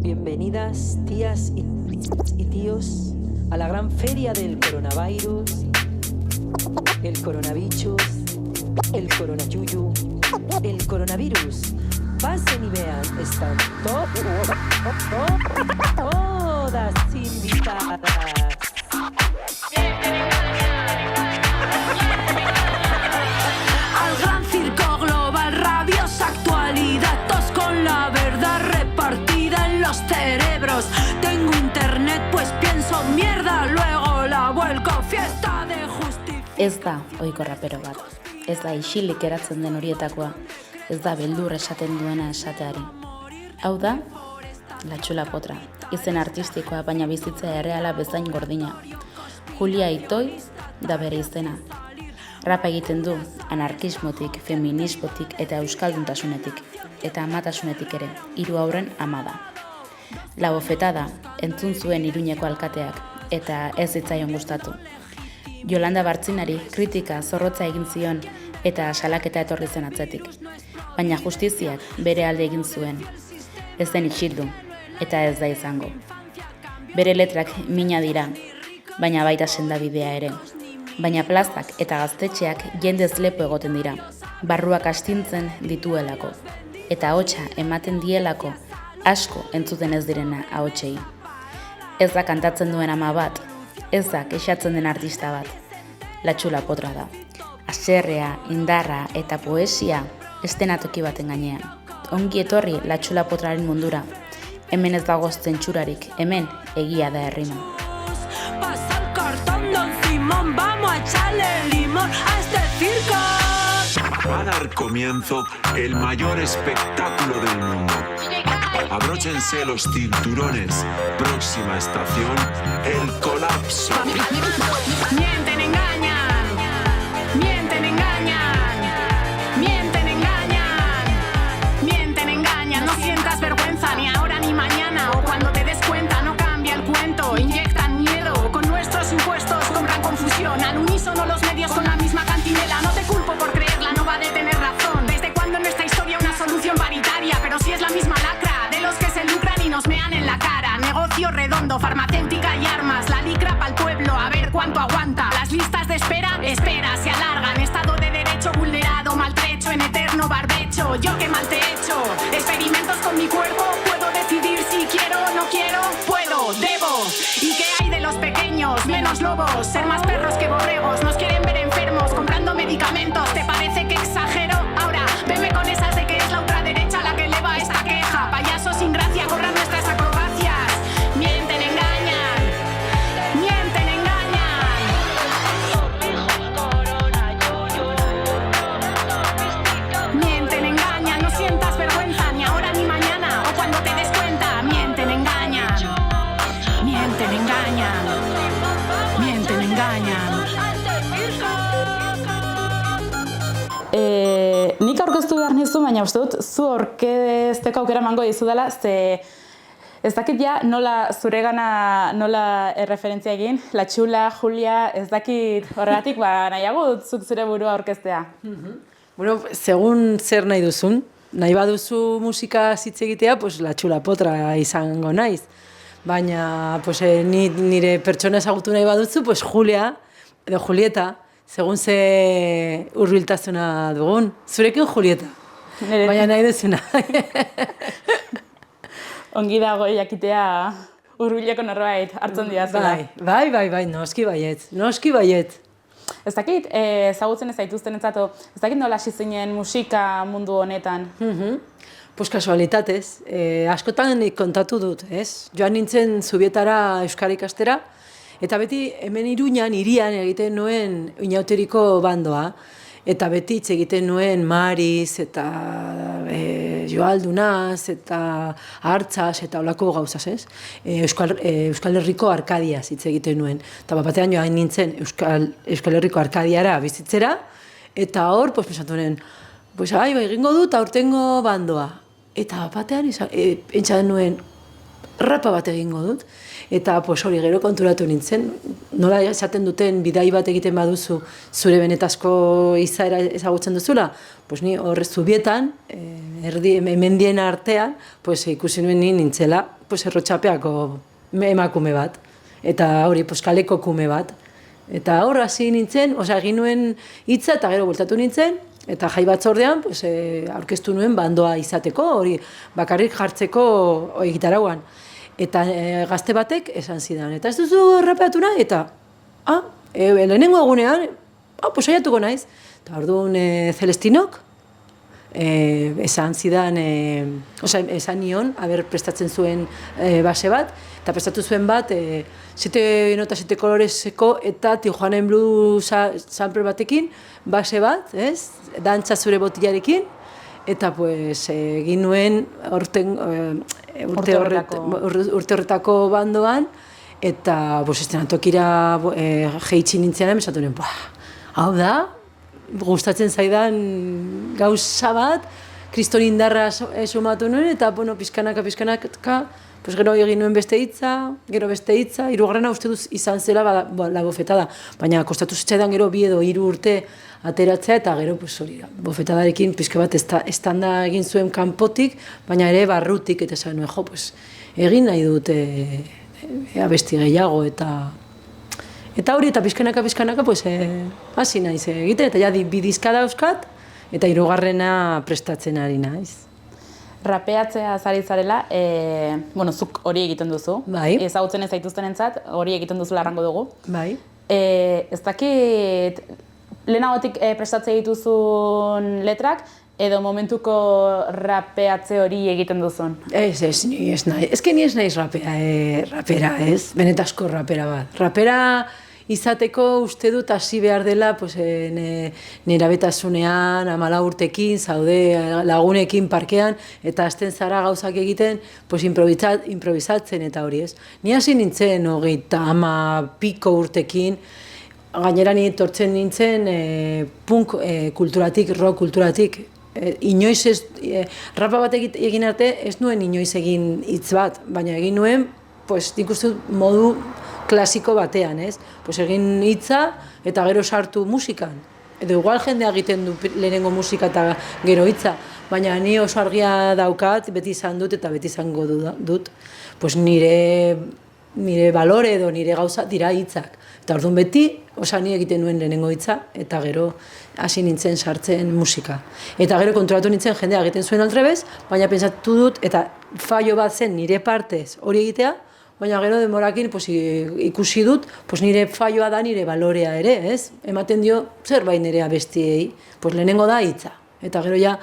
Bienvenidas, tías y tíos, a la gran feria del coronavirus, el coronabichos, el coronayuyu, el coronavirus. Pasen y vean, están todas invitadas. Al gran circo global, rabiosa actualidad, tos con la verdad repartida en los cerebros. Tengo internet, pues pienso mierda, luego la vuelco, fiesta de justicia. Ez da ohiko rapero bat, ez da isilik geratzen den horietakoa, ez da beldur esaten duena esateari. Hau da, La Chula Potra, izen artistikoa baina bizitza erreala bezain gordina. Julia Itoi da bere izena. Rapa egiten du anarkismotik, feminismotik eta euskalduntasunetik, eta amatasunetik ere, 3 haurren ama da. La Bofetada entzun zuen Iruñeko alkateak, eta ez zitzaion gustatu. Yolanda Bartzinari kritika zorrotza egin zion eta salaketa etorri zen atzetik. Baina justiziak bere alde egin zuen. Ez zen isildu, eta ez da izango. Bere letrak mina dira, baina baita sendabidea ere. Baina plazak eta gaztetxeak jendez lepo egoten dira, barruak astintzen dituelako. Eta ahotsa ematen dielako asko entzuten ez direna ahotsei. Ez da kantatzen duen ama bat, ez da kexatzen den artista bat. La Chula Potra da. Haserrea, indarra eta poesia estenatoki baten gainean. Ongi etorri La Chula Potraren mundura. Hemen ez dago zentsurarik, hemen egia da errima. Pasa el cartón, don Simón, vamos a echarle limón a este circo. Va a dar comienzo el mayor espectáculo del mundo. Abróchense los cinturones. Próxima estación, el colapso. Mienten, engañan. Mienten, engañan. Mienten, engañan. Mienten, engañan. No sientas vergüenza ni ahora ni mañana. O cuando te des cuenta no cambia el cuento. Inyectan miedo. Con nuestros impuestos compran confusión. Al unísono los medios con la misma cantinela. No te culpo por creerla, no va de tener razón. ¿Desde cuándo en nuestra historia una solución paritaria? Pero si es la misma lacra de los que se lucran y nos mean en la cara. Negocio redondo, farmacéutica y armas. La licra pa'l pueblo, a ver cuánto aguanta. Las listas de espera, se alargan. Estado de derecho vulnerado, maltrecho en eterno barbecho. Yo qué mal te he hecho. Experimentos con mi cuerpo. Puedo decidir si quiero o no quiero. Puedo, debo. ¿Y qué hay de los pequeños? Menos lobos, ser más perros que borregos. Nos quieren ver enfermos, comprando medicamentos. ¿Te parece que exagero? Ahora, veme con esas de que es la ultraderecha la que eleva esta queja. Payasos sin gracia cobran nuestras acrobacias. Mienten, engañan. Mienten, engañan. Mienten, engañan. No sientas vergüenza ni ahora ni mañana. O cuando te des cuenta. Mienten, engañan. Mienten, engañan. Mienten, engañan. Nik aurkeztu behar nizu, baina uste dut zu aurkezteko aukera emango dizu dela, ze ez dakit ja nola zuregana nola erreferentzia egin, La Chula, Julia, ez dakit horregatik, nahiago dut zuk zure burua aurkeztea. Bueno, segun zer nahi duzun, nahi baduzu musika hitz egitea, pues La Chula Potra izango naiz. Baina pues, nire pertsona ezagutu nahi baduzu, pues Julia edo Julieta, segun ze hurbiltasuna dugun. Zurekin Julieta, baina nahi duzuna. Ongi dago jakitea hurbileko norbait hartzen didazela. Bai, noski baiet. Ez dakit, ezagutzen ez zaituztenentzat, ez dakit nola hasi zinen musika mundu honetan. Pues kasualitatez, askotan kontatu dut, ez? Joan nintzen Zubietara euskara ikastera, eta beti hemen Iruñan, hirian egiten nuen inauteriko bandoa, eta beti hitz egiten nuen Mariz, eta Joaldunaz, eta Hartzaz, eta olako gauzaz, ez? Euskal Herriko Arkadiaz hitz egiten nuen. Eta batean joan nintzen Euskal Herriko Arkadiara bizitzera, eta hor, pues, pensatu nuen, pues, egingo dut aurtengo bandoa. Eta batean, pentsatzen nuen, rapa bat egingo dut. Eta hori gero konturatu nintzen, nola esaten duten bidai bat egiten baduzu zure benetazko izaera ezagutzen duzula, ni hor Zubietan, mendien artean, ikusi nuen nintzela pues errotxapeako emakume bat, eta hori, pues kaleko kume bat. Eta hor hasi nintzen, egin nuen hitza eta gero bueltatu nintzen, eta jai batzordean pues, aurkeztu nuen bandoa izateko, hori bakarrik jartzeko gitarauan. Eta gazte batek esan zidan, eta ez duzu rapeatu nahi? Eta, lehenengo egunean, pues saiatuko naiz. Eta orduan Celestinok, esan zidan, esan nion, prestatzen zuen base bat, eta prestatu zuen bat, 7 nota 7 koloreseko eta Tijuanen Blues sample batekin, base bat, ez? Dantza zure botilarekin, eta pues egin nuen urte horretako bandoan, eta estrenatokira jeitsi nintzean, esatu nuen, hau da, gustatzen zaidan gauza bat, kriston indarra sumatu nuen, eta pizkanaka, pues gero egin nuen beste hitza, hirugarrena uste duz izan zela la bofetada, baina kostatu zitzaidan gero 2 edo 3 urte ateratzea, eta gero pues hori da, bofetadarekin pizka bat estanda egin zuen kanpotik, baina ere barrutik, eta esan nuen, pues egin nahi dute abesti gehiago, eta hori, eta pizkanaka, pues hasi naiz egiten, eta ja 2 diska dauzkat, eta 3. prestatzen ari naiz. Rapeatzea zaretzarela, zuk hori egiten duzu. Bai. Ezagutzen ez zaituztenentzat, hori egiten duzu larrango dugu. Bai. Ez dakit, lehenagotik prestatzea dituzun letrak, edo momentuko rapeatze hori egiten duzun? Ni ez naiz rapera, ez? Benetazko rapera bat. Rapera izateko uste dut hasi behar dela nerabetasunean, 14 urtekin, zaude lagunekin parkean, eta hasten zara gauzak egiten improvisatzen eta hori ez. Ni hasi nintzen 30 piko urtekin, gainera ni etortzen nintzen punk kulturatik, rock kulturatik. Inoiz ez, rapa bat egin arte ez nuen inoiz egin hitz bat, baina egin nuen, nik uste dut modu klasiko batean, ez? Egin hitza eta gero sartu musikan. Edo igual jendea egiten du lehenengo musika eta gero hitza, baina ni oso argia daukat, beti izan dut eta beti izango dut, nire balore edo nire gauza dira hitzak. Eta orduan beti, ni egiten nuen lehenengo hitza eta gero hasi nintzen sartzen musika. Eta gero kontrolatu nintzen jendea egiten zuen aldrebez, baina pentsatu dut eta fallo bat zen nire partez hori egitea, baina gero denborakin ikusi dut, nire falloa da nire balorea ere, ez? Ematen dio zerbait nire abestiei, lehenengo da hitza. Eta gero ja,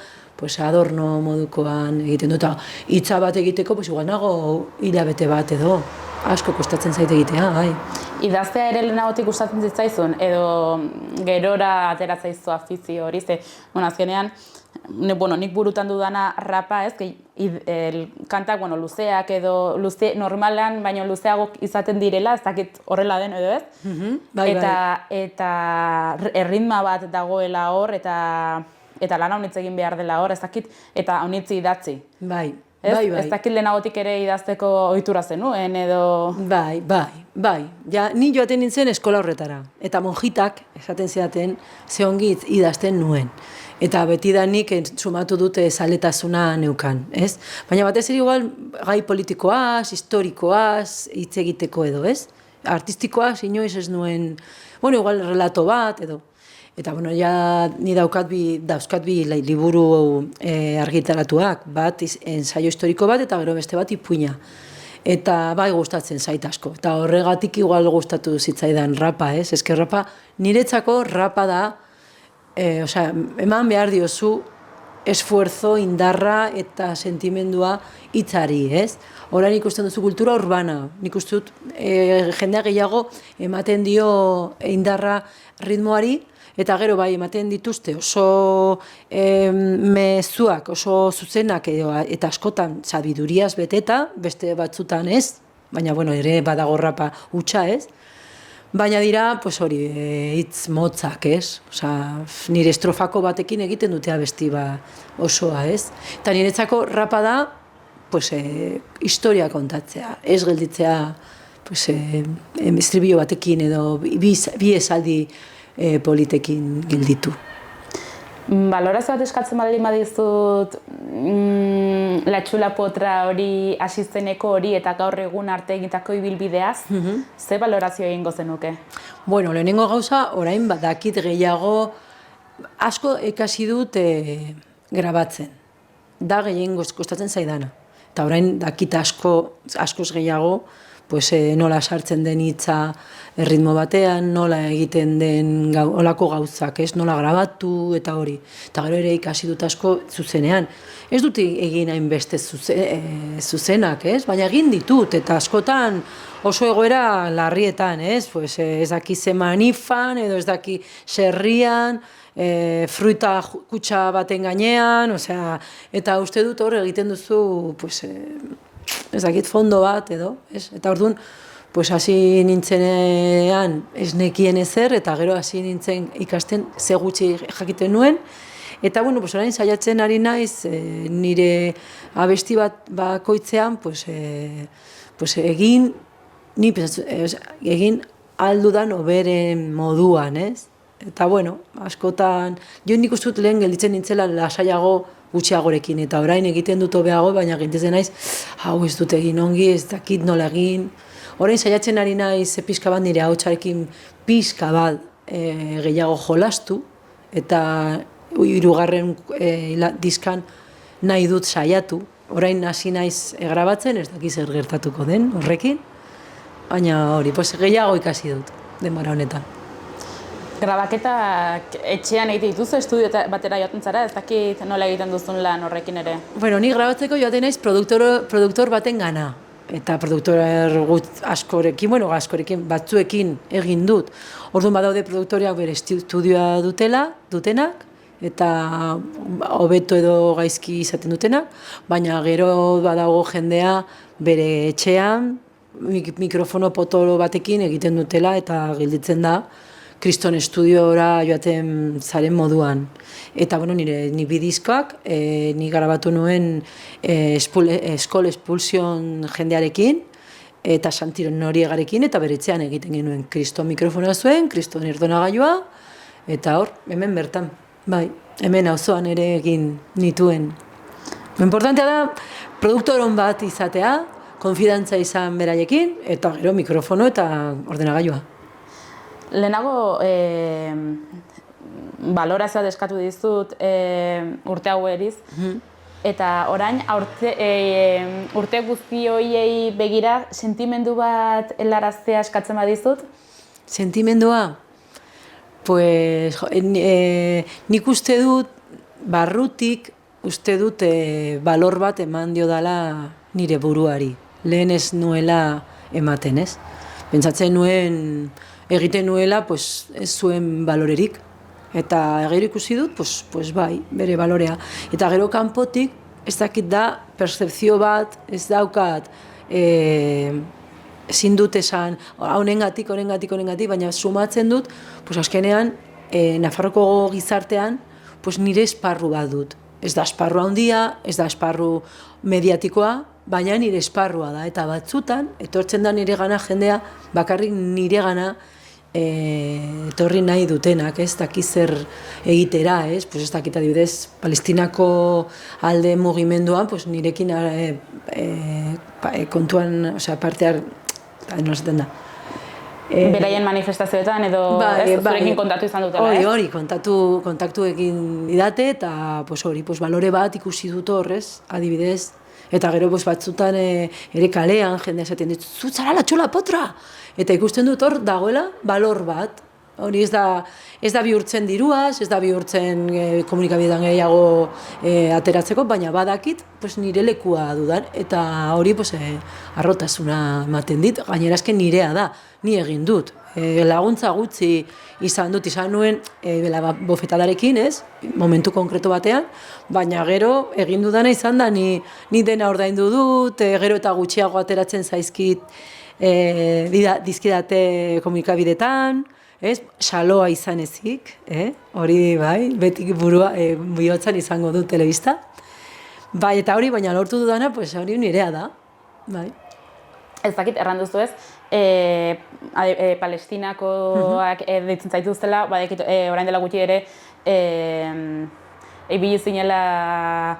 adorno modukoan egiten dut. Hitza bat egiteko, igual nago hilabete bat edo, asko kostatzen zait egitea, bai. Idaztea ere lehenagotik gustatzen zitzaizun, edo gerora ateratzaizu afizio hori, azkenean, nik burutan dudana rapa, ez, kantak, luzeak edo normalan, baina luzeago izaten direla, ez dakit horrela den edo ez, eta erritma bat dagoela hor, eta lan haunitz egin behar dela hor, ez dakit, eta haunitzi idatzi. Bai. Ez dakit lehenagotik ere idazteko ohitura zenuen edo... Bai. Ni joaten nintzen eskola horretara. Eta monjitak, esaten zidaten, ze ongi idazten nuen. Eta betidanik sumatu dute zaletasuna neukan, ez? Baina batez ere igual gai politikoaz, historikoaz, hitz egiteko edo, ez? Artistikoaz inoiz ez nuen, igual relato bat edo. Eta, ni dauzkat bi liburu argitaratuak, bat ensaio historiko bat eta gero beste bat ipuina. Eta bai gustatzen zait asko. Eta horregatik igual gustatu zitzaidan rapa, ez? Eske rapa, niretzako rapa da, eman behar diozu esfuerzo, indarra eta sentimendua hitzari, ez? Orain ikusten duzu kultura urbana, nik uste dut jendea gehiago ematen dio indarra ritmoari, eta gero bai ematen dituzte oso mezuak, oso zuzenak eta askotan sabiduriaz beteta, beste batzutan ez, baina ere badago rapa hutsa ez, baina dira hitz motzak ez, nire estrofako batekin egiten dute abesti osoa ez, eta niretzako rapa da historia kontatzea, ez gelditzea estribillo batekin edo bi esaldi politekin gelditu. Balorazio bat eskatzen baldin badizut La Txula Potra hori asisteneko hori eta gaur egun arte egitako ibilbideaz, ze balorazio egingo zenuke? Bueno, lehenengo gauza, orain badakit gehiago, asko ikasi dut grabatzen. Da gehiengo kostatzen zaidana. Eta orain dakit askoz gehiago, pues, nola sartzen den hitza erritmo batean, nola egiten den olako gauzak, ez? Nola grabatu eta hori. Eta gero ere ikasi dut asko zuzenean. Ez dut egin hainbeste zuzenak, ez? Baina egin ditut, eta askotan oso egoera larrietan, ez? Pues, ez daki ze manifan, edo ez daki serrian, fruita kutxa baten gainean, osea, eta uste dut hor egiten duzu, pues, ez dakit fondo bat edo, ez? Eta orduan, pues hasi nintzenean ez nekien ezer, eta gero hasi nintzen ikasten ze gutxi jakiten nuen, eta bueno, pues orain saiatzen ari naiz nire abesti bat bakoitzean, pues egin, ni egin aldudan hoberen moduan, ez? Eta bueno, askotan, jo nik uste dut lehen gelditzen nintzela lasaiago gutxiagorekin, eta orain egiten dut hobeago, baina gintezen naiz, hau ez dut egin ongi, ez dakit nola egin. Orain saiatzen ari naiz pixka bat nire ahotsarekin pixka bat gehiago jolastu, eta 3. diskan nahi dut saiatu. Orain hasi naiz grabatzen, ez dakit zer gertatuko den horrekin, baina hori, pues gehiago ikasi dut denbora honetan. Grabaketak etxean egite dituzu, estudio batera joaten zara, ez dakit nola egiten duzun lan horrekin ere? Bueno, ni grabatzeko joaten naiz produktor baten gana. Eta produktor askorekin, batzuekin egin dut. Orduan badaude produktoreak bere estudioa dutenak, eta hobeto edo gaizki izaten dutenak, baina gero badago jendea bere etxean, mikrofono potolo batekin egiten dutela, eta gelditzen da, Kriston estudiora joaten zaren moduan. Eta, bueno, ni bidizkoak, ni grabatu nuen Skol Expulsion jendearekin, eta Santiron Noriegarekin, eta beretzean egiten genuen Kriston mikrofonoa zuen, Kriston erdonagailua, eta hor, hemen bertan, bai, hemen auzoan ere egin nituen. Importantea da, produktoron bat izatea, konfidantza izan beraiekin, eta gero mikrofono eta ordenagailua. Lehenago balorazioa eskatu dizut urte hau eriz, eta orain urte guzti horiei begira sentimendu bat helaraztea eskatzen badizut? Sentimendua? Pues, nik uste dut, barrutik uste dut balor bat eman dio dela nire buruari. Lehen ez nuela ematen, ez? Pentsatzen nuen, egiten nuela, pues, ez zuen balorerik. Eta gero ikusi dut, pues bai, bere balorea. Eta gero kanpotik, ez dakit da, percepzio bat, ez daukat, ezin dut esan, honengatik, baina sumatzen dut, pues azkenean, Nafarroko gizartean, pues nire esparru bat dut. Ez da esparru handia, ez da esparru mediatikoa, baina nire esparrua da. Eta batzutan, etortzen da nire gana jendea, bakarrik nire gana etorri nahi dutenak, ez dakit zer egitera, ez? Pues ez dakit adibidez, Palestinako alde mugimenduan, pues nirekin kontuan, osea, parte no esaten da. Beraien manifestazioetan edo zurekin kontatu izan dutela, ez? Hori, kontaktu egin didate, eta hori, balore bat ikusi dut horrez, adibidez, eta gero batzutan ere kalean, jendea esaten dit, zu zara La Txula Potra! Eta ikusten dut hor dagoela balor bat. Hori ez da bihurtzen diruaz, ez da bihurtzen komunikabideetan gehiago ateratzeko, baina badakit nire lekua dudan, eta hori arrotasuna ematen dit, gainera esken nirea da, ni egin dut. Laguntza gutxi izan nuen bofetadarekin, ez, momentu konkreto batean, baina gero egin dudana izan da, ni dena ordaindu dut, gero eta gutxiago ateratzen zaizkit dizkidate komunikabidetan, saloa izan ezik, hori bai, betik bihotzan izango dut telebista. Bai, eta hori, baina lortu dudana, hori nirea da. Bai. Ez dakit, erranduzu ez, Palestinakoak deitzen zaituztela, orain dela gutxi ere ibili zinela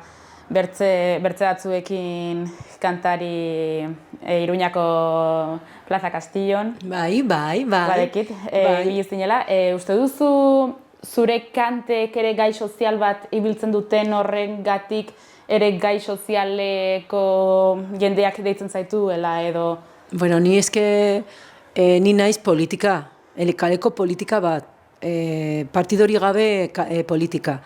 bertze batzuekin kantari Iruñako Plaza Castillon. Bai. Badekit, ibili zinela. Uste duzu zure kantek ere gai sozial bat ibiltzen duten horrengatik ere gai sozialeko jendeak deitzen zaituela edo? Bueno, ni eske ni naiz politika, kaleko politika bat, partidori gabe politika.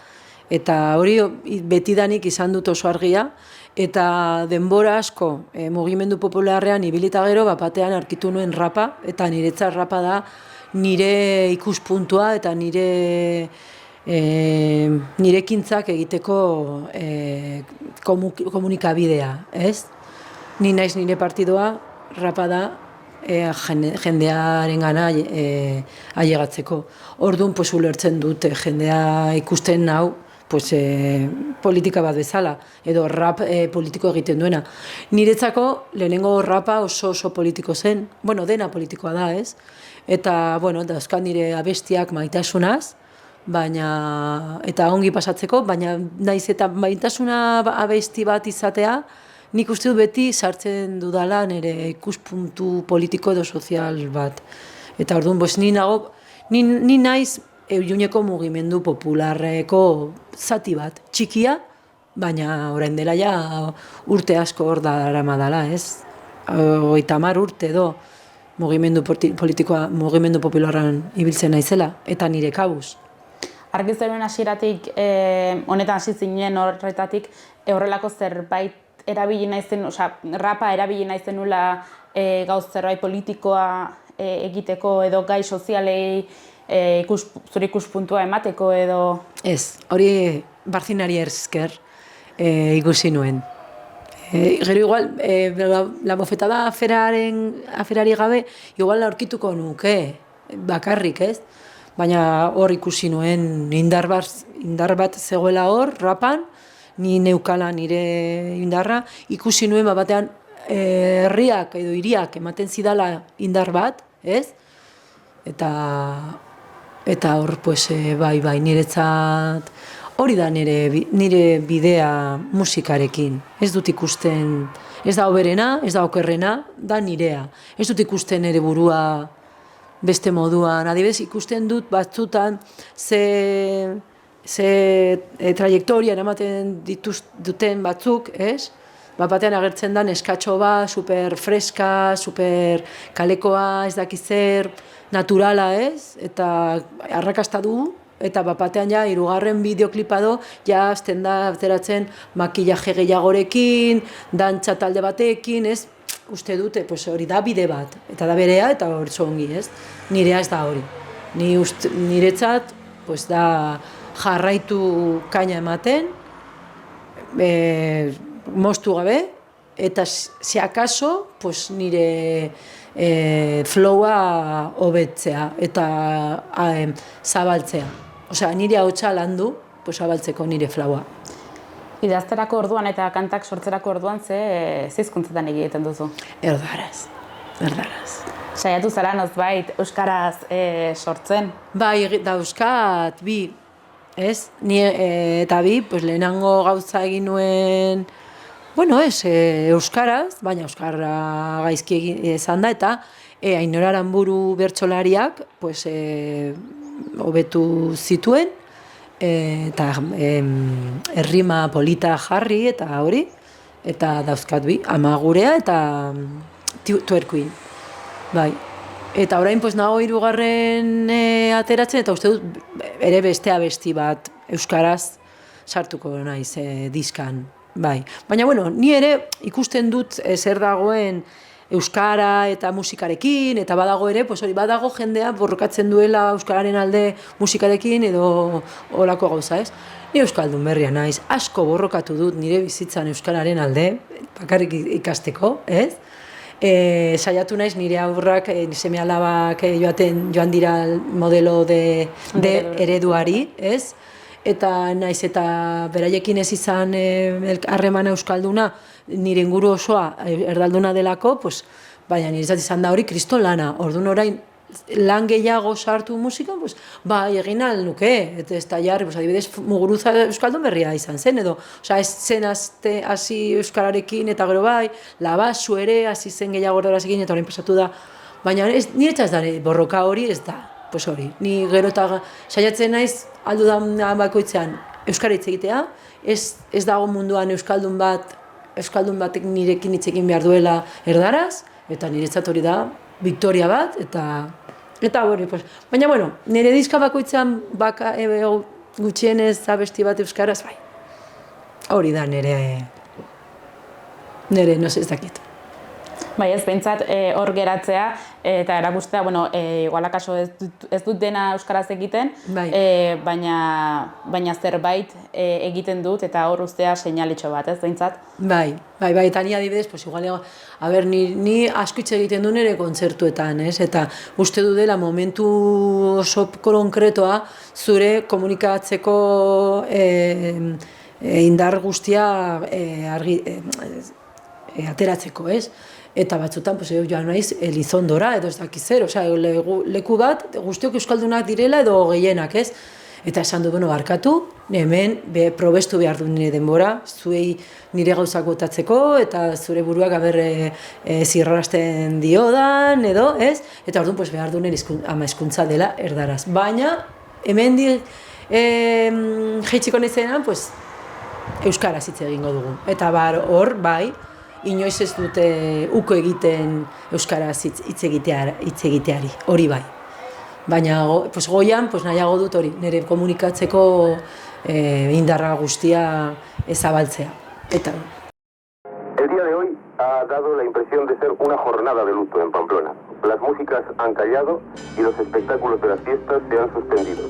Eta hori betidanik izan dut oso argia, eta denbora asko mugimendu popularrean ibilita gero, batean aurkitu nuen rapa, eta niretzat rapa da nire ikuspuntua eta nirekintzak egiteko komunikabidea, ez? Ni naiz nire partidoa, rapa da jendearen gana ailegatzeko. Orduan, ulertzen dut jendea ikusten nau, politika bat bezala, edo rap politiko egiten duena. Niretzako lehenengo rapa oso politiko zen, dena politikoa da, ez? Eta, dauzkan nire abestiak maitasunaz, eta ongi pasatzeko, baina naiz eta maitasuna abesti bat izatea, nik uste dut beti sartzen dudala nire ikuspuntu politiko edo sozial bat. Eta orduan, ni naiz Iruñeko mugimendu popularreko zati bat, txikia, baina orain dela ja urte asko hor daramadala, ez? 30 urte edo mugimendu popularran ibiltzen naizela, eta nire kabuz. Argi zeruen hasieratik, honetan hasi zinen horretatik, horrelako zerbait erabili naizen, rapa erabili naizenula gauz zerbait politikoa egiteko edo gai sozialei zure ikuspuntua emateko edo... Ez, hori Barzinari esker ikusi nuen. Gero igual, la bofetada aferari gabe, igual aurkituko nuke, bakarrik, ez? Baina hor ikusi nuen indar bat zegoela hor, rapan, ni neukala nire indarra, ikusi nuen batean herriak edo hiriak ematen zidala indar bat, ez? Eta hor, bai, niretzat, hori da nire bidea musikarekin. Ez dut ikusten, ez da hoberena, ez da okerrena, da nirea. Ez dut ikusten nire burua beste moduan. Adibidez, ikusten dut batzutan ze trajektorian ematen duten batzuk, ez? Batean agertzen da neskatxo bat, super freska, super kalekoa, ez dakiz zer, naturala, ez? Eta arrakasta du, eta batean ja, 3. bideoklipa do, ja, azten da, ateratzen makillaje gehiagorekin, dantza talde batekin, ez? Uste dute, hori da bide bat, eta da berea, eta hori zongi, ez? Nirea ez da hori. Niretzat, da jarraitu kaina ematen, moztu gabe, eta si akaso, nire flowa hobetzea eta zabaltzea. Osea, nire ahotsa landu, zabaltzeko nire flowa. Idazterako orduan eta kantak sortzerako orduan ze hizkuntzetan egiten duzu? Erdaraz. Saiatu zara nozbait euskaraz sortzen? Bai, dauzkat bi, ez? Eta bi, lehenango gauza egin nuen, euskaraz, baina euskarra gaizki izan da, eta Ainhoa Aranburu bertsolariak hobetu zituen, eta errima polita jarri eta hori, eta dauzkat bi, Ama gurea eta tuerkuin. Bai. Eta orain nago 3. ateratzen, eta uste dut ere beste abesti bat euskaraz sartuko naiz diskan. Bai. Baina, ni ere ikusten dut zer dagoen euskara eta musikarekin, eta badago ere, hori badago jendea borrokatzen duela euskararen alde musikarekin edo horako gauza, ez? Ni euskaldun berria naiz, asko borrokatu dut nire bizitzan euskararen alde, bakarrik ikasteko, ez? Saiatu naiz nire aurrak, seme alabak joan dira modelo de ereduari, ez? Eta naiz eta beraiekin ez izan harremana euskalduna, nire inguru osoa erdalduna delako, baina niretzat izan da hori kriston lana. Orduan orain lan gehiago sartu musikan, pues, bai, egin ahal nuke, eta ez da jarri, pues, adibidez, Muguruza Euskaldun berria izan zen, edo, osea, ez zen hasi Euskararekin, eta gero bai, Labasu ere, hasi zen gehiago erdarazekin, eta orain pasatu da, baina niretzat da, borroka hori ez da, pues hori, ni gero eta saiatzen naiz, aldu da bakoitzean, Euskara hitz egitea, ez dago munduan Euskaldun batek nirekin hitz egin behar duela erdaraz, eta niretzat hori da, Victoria bat, eta hori, pues, baina, bueno, nire diska bakoitzean gutxienez abesti bat euskaraz, bai. Hori da nire, no ez dakit. Bai, ez behintzat hor geratzea eta erakustea, bueno, igual akaso ez dut dena euskaraz egiten, bai. Baina zerbait egiten dut eta hor ustea seinalitxo bat, ez behintzat? Bai, eta ni adibidez, pues igual, ni asko hitz egiten du nire kontzertuetan, ez? Eta uste du dela momentu oso konkretoa zure komunikatzeko indar guztia ateratzeko, ez? Eta batzutan, pues, joan naiz Elizondora, edo ez dakiz zer, osea, leku bat, guztiok euskaldunak direla edo gehienak, ez? Eta esan du, bueno, barkatu, hemen probestu behar du nire denbora, zuei nire gauzak botatzeko, eta zure buruak zirrarazten diodan, edo, ez? Eta orduan, pues, behar du nire ama hizkuntza dela erdaraz. Baina, hemen jaitsiko nizenan, pues, euskaraz hitz egingo dugu. Eta hor, bai, inoiz ez dute uko egiten euskaraz hitz egiteari, hori bai. Baina goian nahiago dut hori, nire komunikatzeko indarra guztia zabaltzea. El día de hoy ha dado la impresión de ser una jornada de luto en Pamplona. Las músicas han callado y los espectáculos de las fiestas se han suspendido.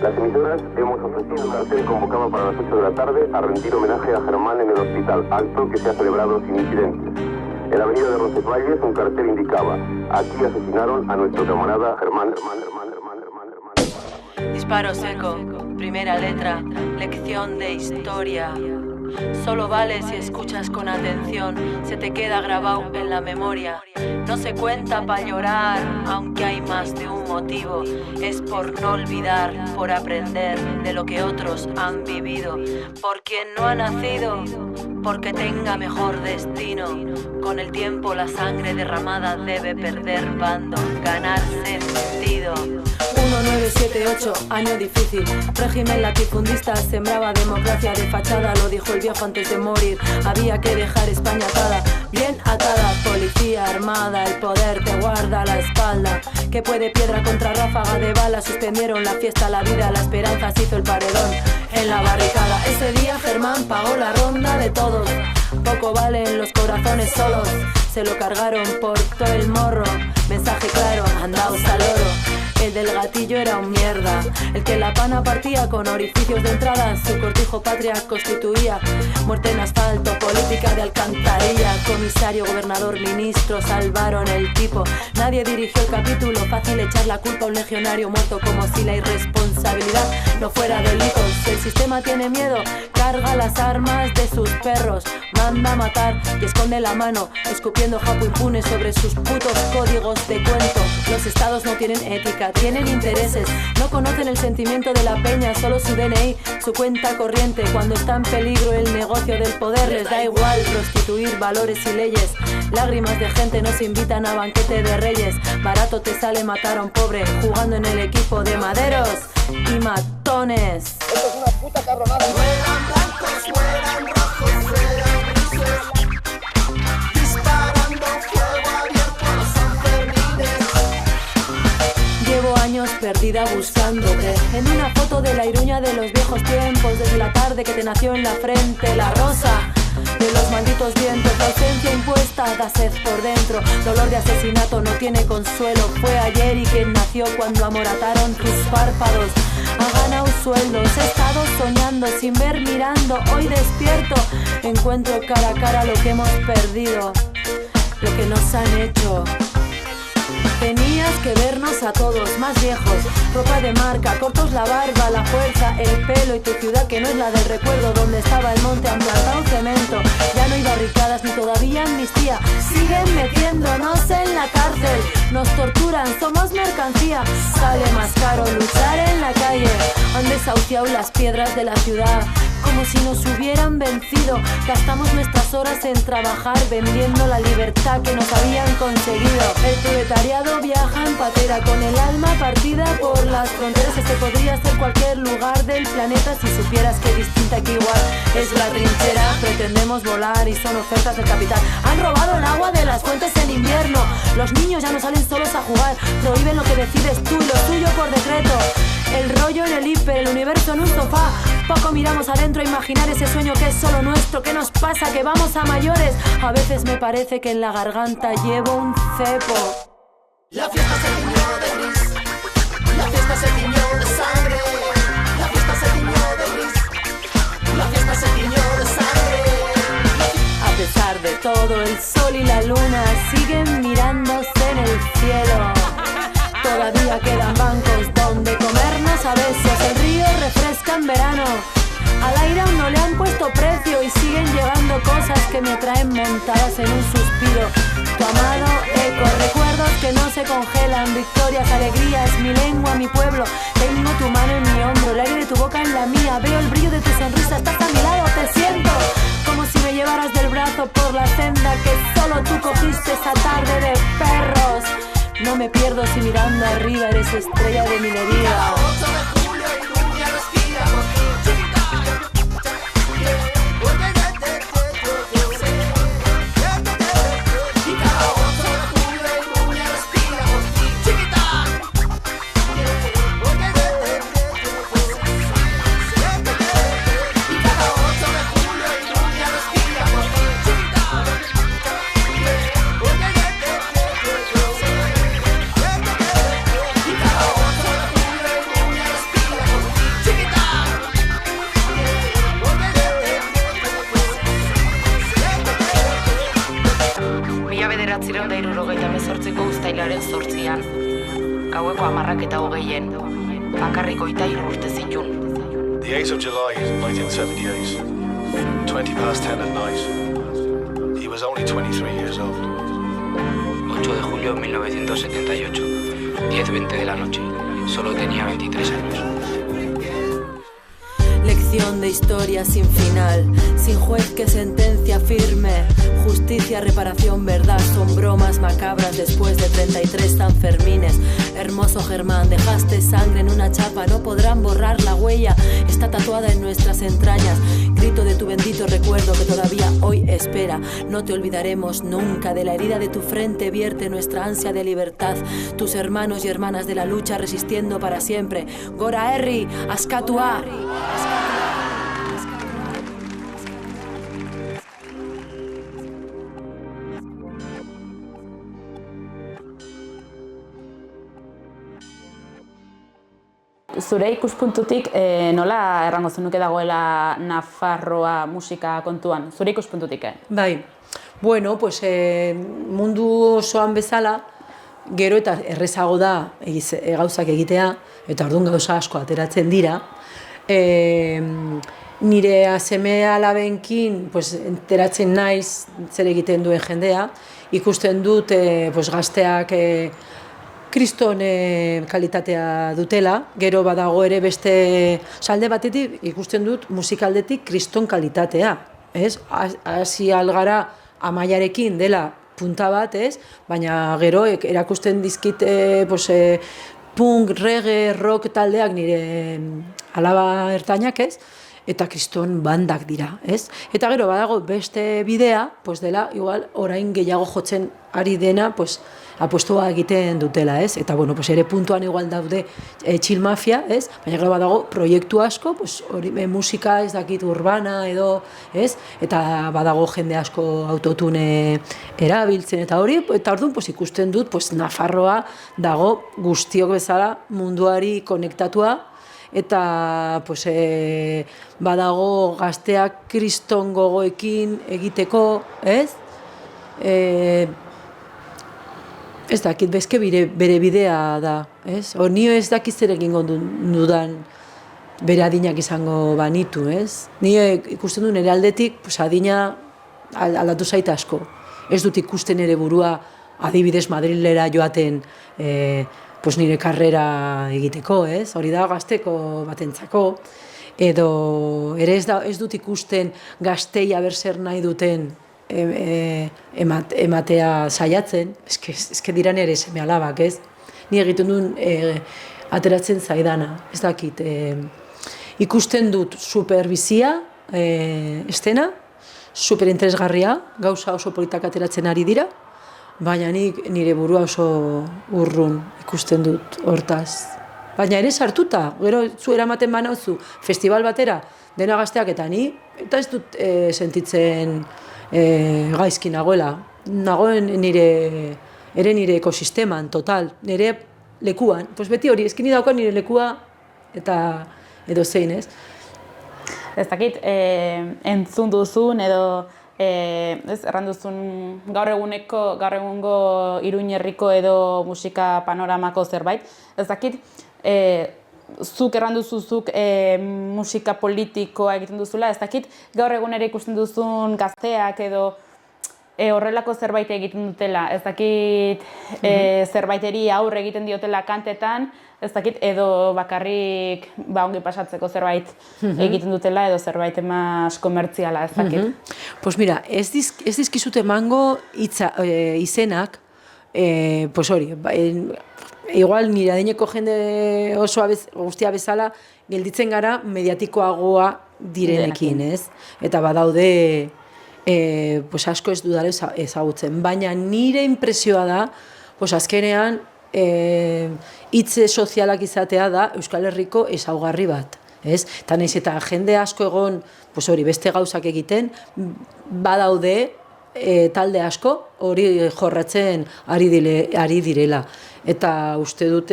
Las emisoras hemos ofrecido un cartel convocado para las 8 de la tarde a rendir homenaje a Germán en el hospital, acto que se ha celebrado sin incidentes. En la avenida de Roncesvalles un cartel indicaba: aquí asesinaron a nuestro camarada Germán. Disparo seco, primera letra, lección de historia. Solo vale si escuchas con atención, se te queda grabado en la memoria. No se cuenta para llorar, aunque hay más de un motivo. Es por no olvidar, por aprender de lo que otros han vivido. Por quien no ha nacido, porque tenga mejor destino. Con el tiempo la sangre derramada debe perder bando, ganar sentido. 1978, año difícil, régimen latifundista sembraba democracia de fachada, lo dijo el viejo antes de morir, había que dejar España atada, bien atada, policía armada, el poder te guarda la espalda, que puede piedra contra ráfaga de bala, suspendieron la fiesta, la vida, la esperanza, se hizo el paredón en la barricada, ese día Germán pagó la ronda de todos, poco valen los corazones solos, se lo cargaron por todo el morro, mensaje claro, andaos al oro. El del gatillo era un mierda, el que la pana partía con orificios de entrada, su cortijo patria constituía muerte en asfalto, política de alcantarilla, comisario, gobernador, ministro, salvaron el tipo, nadie dirigió el capítulo, fácil echar la culpa a un legionario muerto como si la irresponsabilidad no fuera delito, si el sistema tiene miedo, carga las armas de sus perros, manda a matar y esconde la mano, escupiendo japo impune sobre sus putos códigos de cuento, los estados no tienen ética, tienen intereses, no conocen el sentimiento de la peña, solo su DNI, su cuenta corriente. Cuando está en peligro el negocio del poder, les da igual prostituir valores y leyes. Lágrimas de gente nos invitan a banquete de reyes. Barato te sale matar a un pobre jugando en el equipo de maderos y matones. Esto es una puta carronada. Fueran blancos, fueran rojos, fueran grises. Disparando fuego abierto a los Sanfermines. Llevo años perdida buscándote en una foto de la Iruña de los viejos tiempos, desde la tarde que te nació en la frente la rosa de los malditos vientos, la ausencia impuesta da sed por dentro, dolor de asesinato no tiene consuelo, fue ayer y quien nació cuando amorataron tus párpados, ha ganado sueldos, he estado soñando sin ver mirando, hoy despierto, encuentro cara a cara lo que hemos perdido, lo que nos han hecho. Tenías que vernos a todos más viejos, ropa de marca, cortos la barba, la fuerza, el pelo y tu ciudad que no es la del recuerdo, donde estaba el monte han plantado cemento. Ya no hay barricadas ni todavía amnistía, siguen metiéndonos en la cárcel, nos torturan, somos mercancía, sale más caro luchar en la calle. Han desahuciado las piedras de la ciudad como si nos hubieran vencido. Gastamos nuestras horas en trabajar vendiendo la libertad que nos habían conseguido. El proletariado viaja en patera con el alma partida por las fronteras. Este podría ser cualquier lugar del planeta si supieras que distinta que igual es la trinchera. Pretendemos volar y son ofertas del capital. Han robado el agua de las fuentes en invierno. Los niños ya no salen solos a jugar. Prohíben lo que decides tú y lo tuyo por decreto. El rollo en el hiper, el universo en un sofá. Poco miramos adentro a imaginar ese sueño que es solo nuestro. ¿Qué nos pasa? Que vamos a mayores. A veces me parece que en la garganta llevo un cepo. La fiesta se tiñó de gris, la fiesta se tiñó de sangre, la fiesta se tiñó de gris, la fiesta se tiñó de sangre. A pesar de todo, el sol y la luna siguen mirándose en el cielo. Todavía quedan bancos donde comernos a besos. El río refresca en verano. Al aire aún no le han puesto precio y siguen llegando cosas que me traen montadas en un suspiro. Tu amado eco, recuerdos que no se congelan, victorias, alegrías, mi lengua, mi pueblo. Tengo tu mano en mi hombro, el aire de tu boca en la mía. Veo el brillo de tu sonrisa, estás a mi lado, te siento como si me llevaras del brazo por la senda que solo tú cogiste esa tarde de perros. No me pierdo si mirando arriba eres estrella de minería. 8 de julio y Luña respira por ti, chiquita. Y cada 8 de julio y Luña respira por ti, chiquita. Y cada 8 de julio y Luña respira por ti, chiquita. Mila bederatzireun da hirurogeita hemezortziko uztailaren 8an, gaueko 10:20, bakarrik 23 urte zituen. The 8th of July, 1978, 20 past 10 at night. He was only 23 years old. 8 de julio de 1978, 10:20 de la noche. Solo tenía 23 años. Lección de historia sin final, sin juez que sentencia firme. Justicia, reparación, verdad, son bromas macabras después de 33 Sanfermines. Hermoso Germán, dejaste sangre en una chapa, no podrán borrar la huella. Está tatuada en nuestras entrañas, grito de tu bendito recuerdo que todavía hoy espera. No te olvidaremos nunca, de la herida de tu frente vierte nuestra ansia de libertad. Tus hermanos y hermanas de la lucha resistiendo para siempre. Gora Herri, Askatua. Zure ikuspuntutik, nola errango zenuke dagoela Nafarroa musika kontuan? Zure ikuspuntutik, Bai, bueno, pues, mundu osoan bezala, gero eta errezago da gauzak egitea, eta orduan gauza asko ateratzen dira. Nire seme alabenkin pues, enteratzen naiz zer egiten duen jendea, ikusten dut pues, gazteak kriston kalitatea dutela, gero badago ere beste salde batetik ikusten dut musikaldetik kriston kalitatea, ez? Hasi algara Amaiarekin dela punta bat, ez? Baina gero erakusten dizkit pues, punk, reggae, rock taldeak nire alaba ertainak, ez? Eta kriston bandak dira, ez? Eta gero badago beste bidea, pues dela igual orain gehiago jotzen ari dena, pues apostua egiten dutela, ez? Eta bueno, pues ere puntuan igual daude Chill Mafia, ez? Baina gero badago proiektu asko, pues hori musika ez dakit urbana edo, ez? Eta badago jende asko autotune erabiltzen eta hori, eta orduan pues ikusten dut, pues Nafarroa dago guztiok bezala munduari konektatua. Eta pues, badago gazteak kriston gogoekin egiteko, ez? Ez dakit, bezke bere bidea da, ez? Nio ez dakit zer egingo dudan bere adinak izango banitu, ez? Nio ikusten du nire aldetik, pues, adina aldatu zait asko. Ez dut ikusten ere burua adibidez Madrilera joaten pues, nire karrera egiteko, ez? Hori da gazteko batentzako. Edo ere ez dut ikusten gaztei zer nahi duten ematea saiatzen, eske dira nere seme alabak, ez? Ni egiten duen ateratzen zaidana, ez dakit. Ikusten dut superbizia, estena, superinteresgarria, gauza oso politak ateratzen ari dira, baina nire burua oso urrun ikusten dut hortaz. Baina ere sartuta, gero zu eramaten banauzu festival batera, dena gazteak eta eta ez dut sentitzen gaizki nagoela. Nagoen nire ekosisteman, total, nire lekuan. Pues beti hori, eskini daukan nire lekua eta edo zein, ez? Ez dakit, entzun duzun edo erran duzun gaur egungo Iruñerriko edo musika panoramako zerbait. Ez dakit, zuk erran duzuzuk musika politikoa egiten duzula, ez dakit gaur egun ere ikusten duzun gazteak edo horrelako zerbait egiten dutela, ez dakit zerbaiteri aurre egiten diotela kantetan, ez dakit edo bakarrik ongi pasatzeko zerbait egiten dutela edo zerbait emaz komertziala, ez dakit. Pues mira, ez dizkizute emango izenak, pues hori, igual nire adineko jende oso guztia bezala gelditzen gara mediatikoagoa direnekin, ez? Eta badaude pues asko ez dudala ezagutzen, baina nire impresioa da, pues azkenean hitze sozialak izatea da Euskal Herriko ezaugarri bat, ez? Eta nahiz eta jende asko egon, pues hori beste gauzak egiten, badaude talde asko hori jorratzen ari direla. Eta uste dut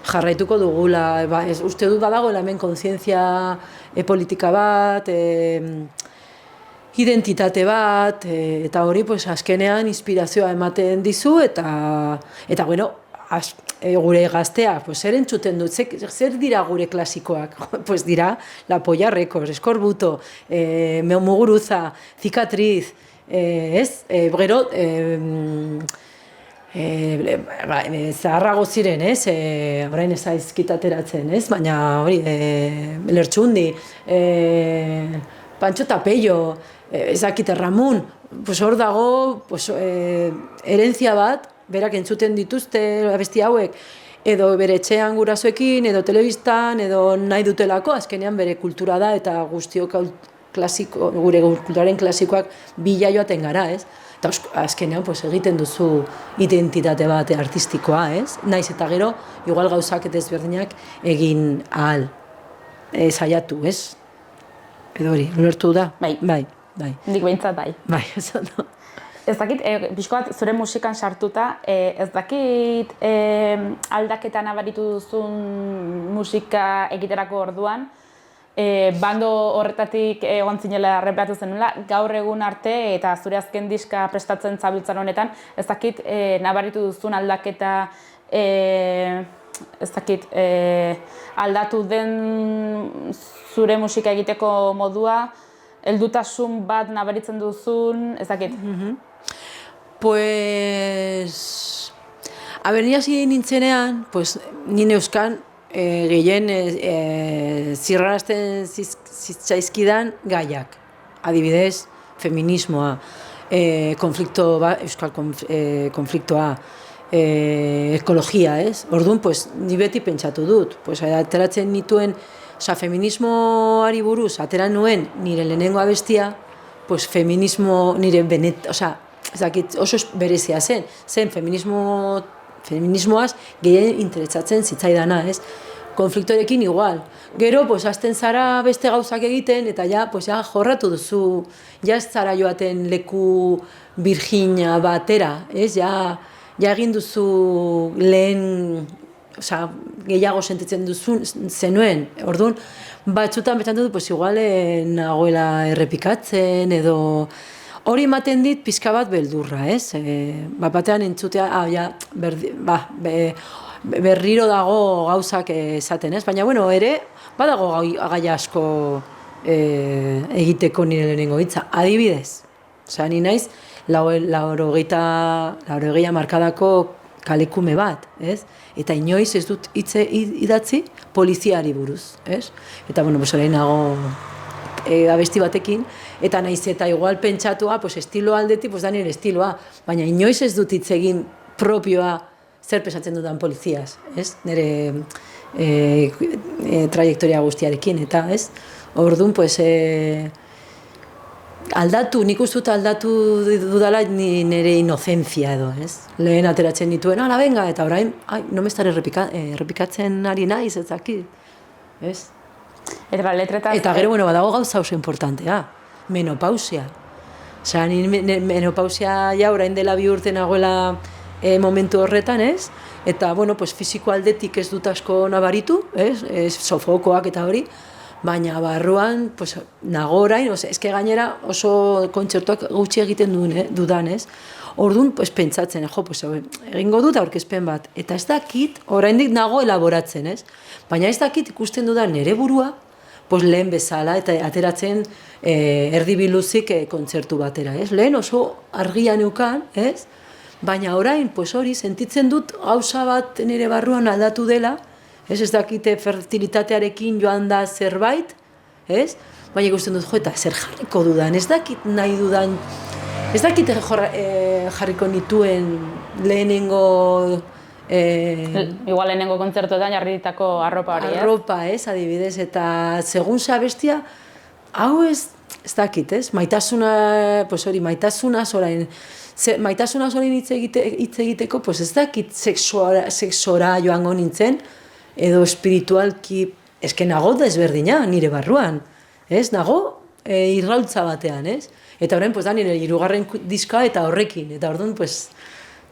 jarraituko dugula, uste dut badagoela hemen kontzientzia politika bat, identitate bat, eta hori pues, azkenean inspirazioa ematen dizu, eta bueno, gure gaztea, pues, zer entzuten dut, zer dira gure klasikoak? Pues dira La Polla Records, Eskorbuto, Muguruza, Cicatriz, ez? Gero, zaharrago ziren, ez? Orain ez aizkitateratzen, ez? Baina hori, Lertxundi, Pancho Tapello, ezakite Ramun, pues hor dago herentzia bat, berak entzuten dituzte abesti hauek, edo bere etxean gurasoekin, edo telebistan, edo nahi dutelako, azkenean bere kultura da, eta guztiok gure kulturaren klasikoak bila joaten gara, ez? Eta azkenean egiten duzu identitate bat artistikoa, ez? Naiz eta gero, igual gauzak ezberdinak egin ahal, saiatu, ez? Edo hori, ulertu da? Bai. Nik behintzat bai. Bai, ez ondo. Ez dakit, pixko bat zure musikan sartuta, ez dakit aldaketa nabaritu duzun musika egiterako orduan, bando horretatik egon zinela erreparatu zenuela, gaur egun arte eta zure azken diska prestatzen zabiltzan honetan, ez dakit nabaritu duzun aldaketa, ez dakit aldatu den zure musika egiteko modua, heldutasun bat nabaritzen duzun, ez dakit? Pues, ni hasi nintzenean, nire euskan gehien zirrarazten zitzaizkidan gaiak. Adibidez, feminismoa, euskal konfliktoa, ekologia, ez? Orduan, ni beti pentsatu dut. Ateratzen nituen, feminismoari buruz, atera nuen nire lehenengo abestia, feminismo nire oso berezia zen feminismoaz gehien interesatzen zitzaidana, ez? Konfliktorekin igual. Gero, hasten zara beste gauzak egiten, eta ja jorratu duzu, ez zara joaten leku Virginia batera, ez? Ja egin duzu lehen, gehiago sentitzen duzu zenuen. Orduan, batzutan betan dut, igual nagoela errepikatzen, edo hori ematen dit pizka bat beldurra, ez? Batean entzutea, berriro dago gauzak esaten, ez? Baina, bueno, ere, badago gai asko egiteko nire lehenengo hitza. Adibidez, osea, ni naiz, laurogeia markadako kalekume bat, ez? Eta inoiz ez dut hitze idatzi poliziari buruz, ez? Eta, bueno, orain nago abesti batekin, eta naiz eta igual pentsatua, estiloa aldetik, da nire estiloa, baina inoiz ez dut hitz egin propioa zer pesatzen dudan poliziaz, ez? Nire trajektoria guztiarekin, eta, ez? Orduan, aldatu, nik uste dut aldatu dudala nire inozentzia edo, ez? Lehen ateratzen dituen, ala, venga, eta orain, no me estaré errepikatzen ari naiz, ez dakit, ez? Eta gero, bueno, badago gauza oso importantea, menopausia. Osea, menopausia ja orain dela 2 urte nagoela momentu horretan, ez? Eta, bueno, fisiko aldetik ez dut asko nabaritu, ez? Sofokoak eta hori, baina barruan, nago orain, eske gainera oso kontzertuak gutxi egiten dudan, ez? Orduan, pentsatzen, egingo dut aurkezpen bat, eta ez dakit, oraindik nago elaboratzen, ez? Baina ez dakit ikusten dudan nire burua, lehen bezala, eta ateratzen erdibiluzik kontzertu batera, ez? Lehen oso argia neukan, ez? Baina orain, hori, sentitzen dut gauza bat nire barruan aldatu dela, ez dakite fertilitatearekin joan da zerbait, ez? Baina ikusten dut, eta zer jarriko dudan, ez dakit nahi dudan, ez dakit jarriko nituen lehenengo... Igual lehenengo kontzertuetan jarritako arropa hori, ez? Arropa, ez, adibidez, eta segun ze abestia, hau ez dakit, ez? Maitasuna, maitasunaz orain, maitasunaz orain hitz egiteko, ez dakit sexora joango nintzen, edo espiritualki, eske nago desberdina nire barruan, ez? Nago irrautza batean, ez? Eta orain, da nire 3. diska eta horrekin, eta orduan,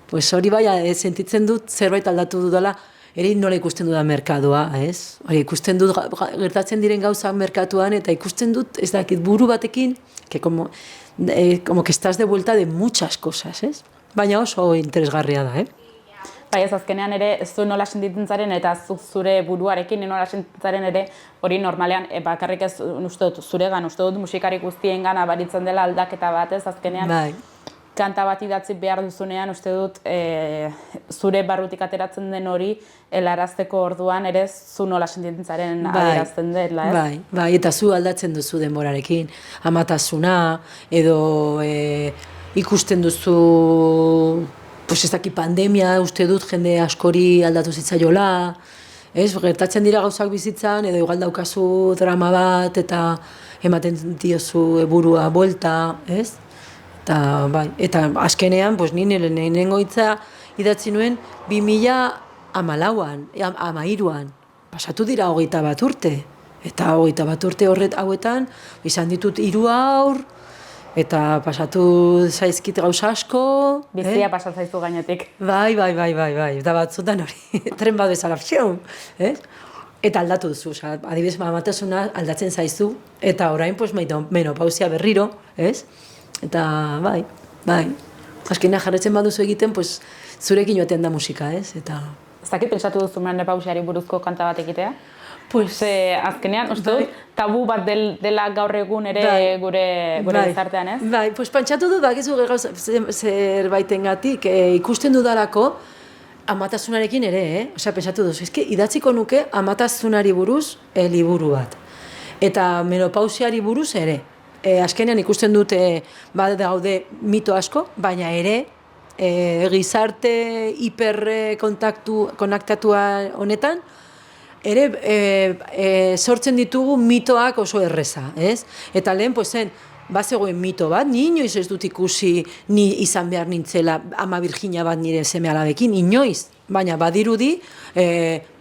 hori bai, sentitzen dut zerbait aldatu dudala, ere nola ikusten dudan merkadua, ez? Ikusten dut gertatzen diren gauzak merkatuan, eta ikusten dut, ez dakit, buru batekin, como que estás de vuelta de muchas cosas, ez? Baina oso interesgarria da, Bai, ez azkenean ere, zu nola sentitzen zaren eta zure buruarekin nola sentitzen zaren ere, hori normalean, bakarrik ez uste dut zuregan, uste dut musikarik guztiengan abaritzen dela aldaketa bat, ez azkenean, kanta bat idatzi behar duzunean, uste dut zure barrutik ateratzen den hori helarazteko orduan ere zu nola sentitzen zaren adierazten dela, ez? Bai, eta zu aldatzen duzu denborarekin, amatasuna, edo ikusten duzu, ez daki pandemia, uste dut jende askori aldatu zitzaiola, ez? Gertatzen dira gauzak bizitzan, edo igual daukazu drama bat, eta ematen diozu burua buelta, ez? Eta azkenean, nire lehenengo hitza idatzi nuen 2014an, 2013an. Pasatu dira 21 urte. Eta 21 urte hauetan, izan ditut 3 haur, eta pasatu zaizkit gauza asko. Bizia pasatu zaizu gainetik. Bai, eta batzutan hori, tren bat bezala, ez? Eta aldatu duzu, adibidez, amatasuna aldatzen zaizu, eta orain, menopausia berriro, ez? Eta, bai. Azkenean jarretzen baduzu egiten, zurekin joaten da musika, ez? Ez dakit pentsatu duzu menopausiari buruzko kanta bat egitea? Azkenean, uste dut, tabu bat dela gaur egun ere gure gizartean, ez? Bai, pentsatu dut, bakizu zerbaitengatik ikusten dudalako amatasunarekin ere, pentsatu duzu, idatziko nuke amatasunari buruz liburu bat. Eta menopausiari buruz ere. Azkenean ikusten dute daude mito asko, baina ere gizarte hiperkontaktatua honetan, ere sortzen ditugu mitoak oso erreza, ez? Eta lehen, bazegoen mito bat, ni inoiz ez dut ikusi ni izan behar nintzela ama Virginia bat nire seme alabekin, inoiz. Baina badirudi,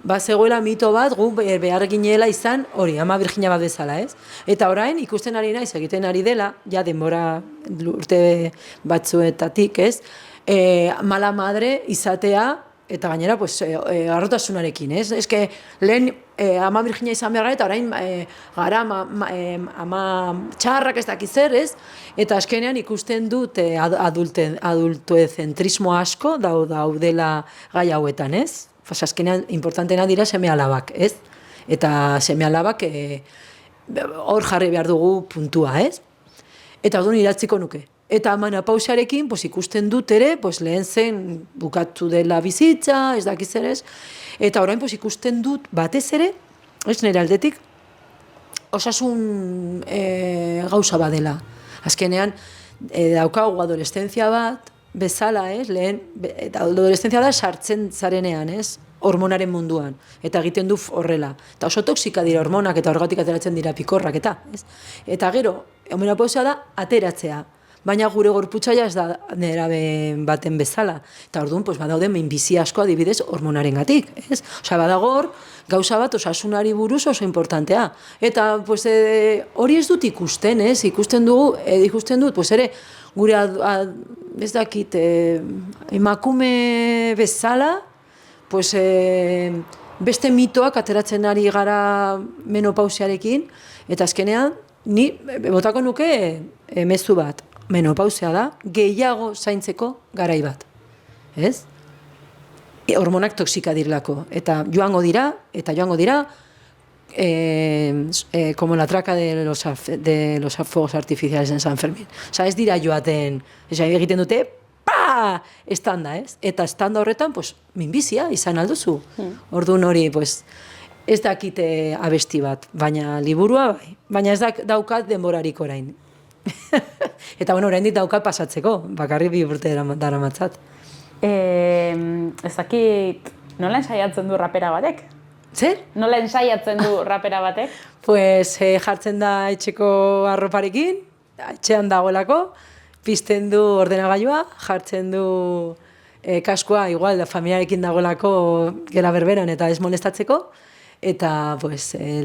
bazegoela mito bat, gu behar ginela izan hori, ama Virginia bat bezala, ez? Eta orain, ikusten ari naiz, egiten ari dela, ja denbora urte batzuetatik, ez? Mala madre izatea, eta gainera, harrotasunarekin, ez? Ez que lehen ama Virginia izan behar gara, eta orain gara ama txarrak ez dakiz zer, ez? Eta azkenean ikusten dut adultocentrismo asko daudela gai hauetan, ez? Azkenean importanteena dira seme-alabak, ez? Eta seme-alabak hor jarri behar dugu puntua, ez? Eta orduan iratziko nuke. Eta menopausiarekin ikusten dut ere, lehen zen bukatu dela bizitza, ez dakiz zer ez, eta orain ikusten dut batez ere, ez nire aldetik, osasun gauza badela. Azkenean, daukagu adolescentzia bat, bezala, ez, lehen, adolescentzia da sartzen zarenean, ez, hormonaren munduan, eta egiten du horrela. Eta oso toksika dira hormonak, eta horregatik ateratzen dira pikorrak, eta gero, menopausia da ateratzea. Baina gure gorputzaia ez da nerabe baten bezala. Eta orduan, badaude minbizi asko adibidez hormonaren gatik. Badago hor, gauza bat osasunari buruz oso importantea. Eta hori ez dut ikusten, ikusten dut, ere, gure, ez dakit, emakume bezala, beste mitoak ateratzen ari gara menopausiarekin, eta azkenean, ni botako nuke mezu bat. Menopausia da, gehiago zaintzeko garai bat. Ez? Hormonak toksika dirlako. Eta joango dira, como la traca de los fuegos artificiales en San Fermín. Ez dira joaten, egiten dute, estanda, ez? Eta estanda horretan, minbizia izan alduzu. Orduan hori, ez dakite abesti bat, baina liburua bai. Baina ez daukat denborarik orain. Eta oraindik daukat pasatzeko, bakarrik 2 urte daramatzat. Ez dakit, nola ensaiatzen du rapera batek? Zer? Nola ensaiatzen du rapera batek? Jartzen da etxeko arroparekin, etxean dagoelako, pizten du ordenagailua, jartzen du kaskoa, igual, familiarekin dagoelako gela berberan eta ez molestatzeko, eta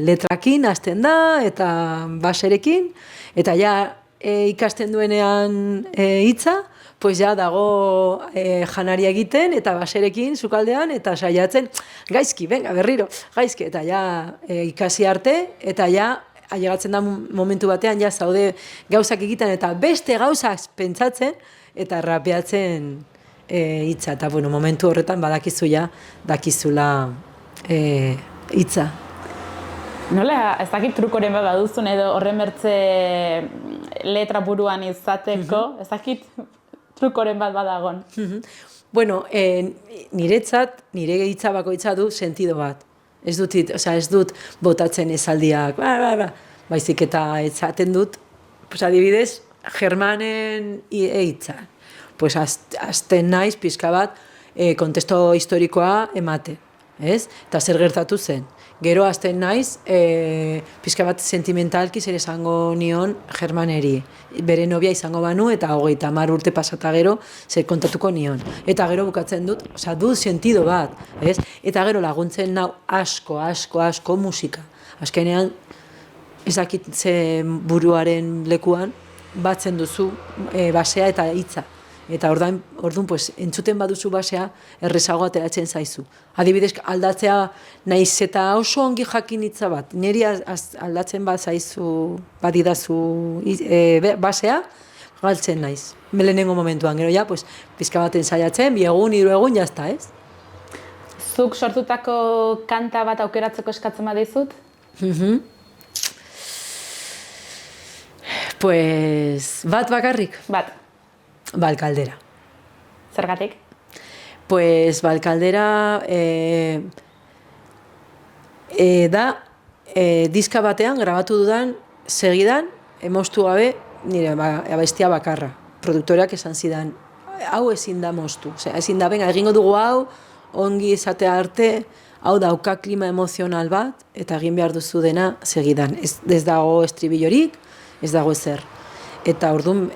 letrakin hasten da, eta baserekin, eta ja ikasten duenean hitza, ja dago janaria egiten, eta baserekin, sukaldean, eta saiatzen, gaizki, venga, berriro, gaizki, eta ja ikasi arte, eta ja, ailegatzen da momentu batean, ja zaude gauzak egiten, eta beste gauzak pentsatzen, eta rapeatzen hitza, eta momentu horretan badakizu ja, dakizula hitza. Nola, ez dakit trukoren bat baduzun edo horren bertze letra buruan izateko, ez dakit trukoren bat badagon? Niretzat, nire hitza bakoitza du sentido bat. Ez dut botatzen esaldiak, baizik eta etzaten dut, adibidez, Germanen hitza. Azten naiz pixka bat kontesto historikoa emate, ez? Eta zer gertatu zen. Gero azten naiz, pixka bat sentimentalki zer esango nion Germaneri. Bere nobia izango banu eta 30 urte pasata gero zer kontatuko nion. Eta gero bukatzen dut, du sentido bat, ez? Eta gero laguntzen nau asko musika. Azkenean, ez dakit ze buruaren lekuan, batzen duzu basea eta hitza. Eta orduan, entzuten baduzu basea, errezago ateratzen zaizu. Adibidez, aldatzea naiz eta oso ongi jakin hitza bat. Niri aldatzen badidazu basea, galtzen naiz. Lehenengo momentuan, gero ja, pizka baten saiatzen, 2 egun, 3 egun, jazta, ez? Zuk sortutako kanta bat aukeratzeko eskatzen badizut? Bat bakarrik? Bat. Balkaldera. Zergatik? Balkaldera da diska batean grabatu dudan segidan, moztu gabe, nire abestia bakarra. Produktoreak esan zidan, hau ezin da moztu. Ezin da, venga, egingo dugu hau, ongi izatea arte, hau dauka klima emozional bat, eta egin behar duzu dena segidan. Ez dago estribillorik, ez dago ezer. Eta orduan,